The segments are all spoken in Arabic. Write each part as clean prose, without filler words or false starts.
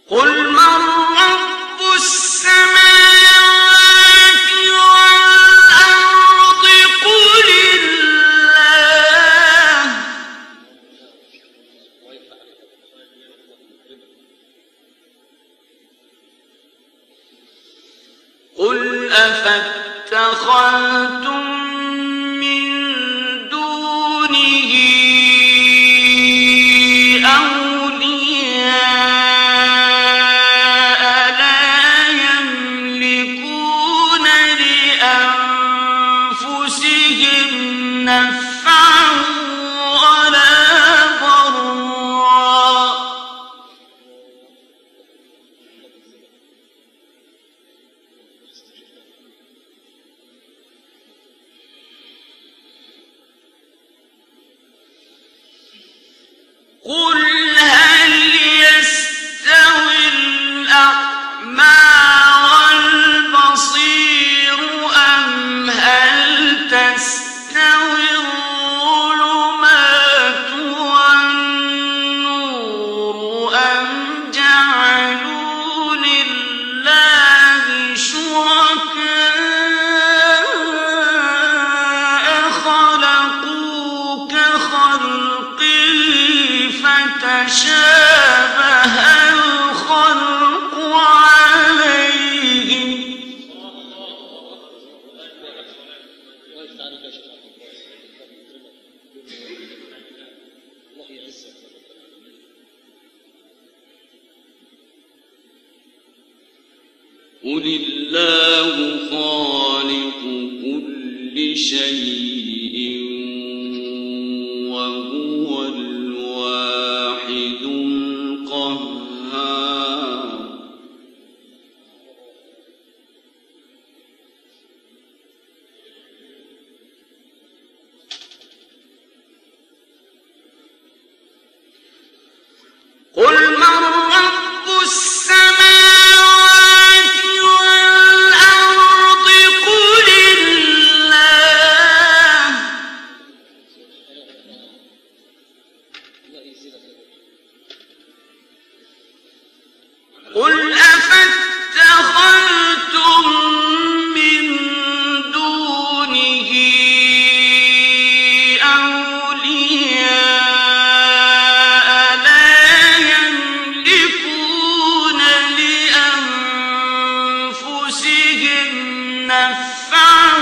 قل من رب السماوات والأرض قل الله قل أفاتخذتم من دونه أولياء لا يملكون لأنفسهم نفعا ولا ضرا قل هل يستوي الأعمى والبصير أم هل تستوي الظلمات والنور أم جعلوا لله شركاء خلقوا كخلقه فتشابه الخلق عليهم قل الله خالق كل شيء وهو الواحد القهار قل من رب السماوات والأرض قل الله قل أفاتخذتم من دونه أولياء لا يملكون لأنفسهم نفعا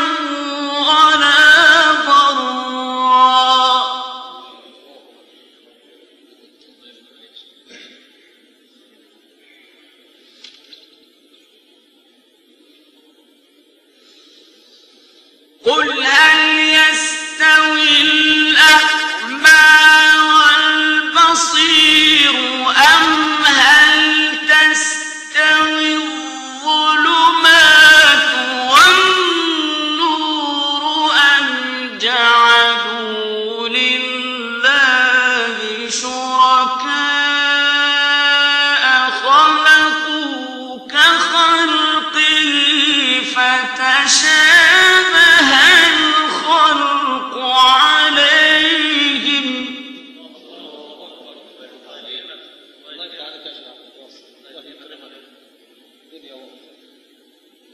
ولا ضرا قل هل يستوي الأعمى والبصير أم هل تستوي الظلمات والنور أم جعلوا لله شركاء خلقوا كخلقه فتشابه الخلق عليهم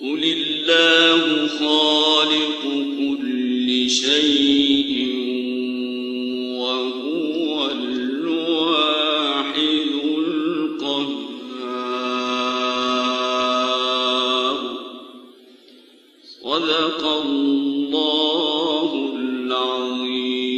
قل الله خالق كل شيء وهو الواحد القهار صدق الله العظيم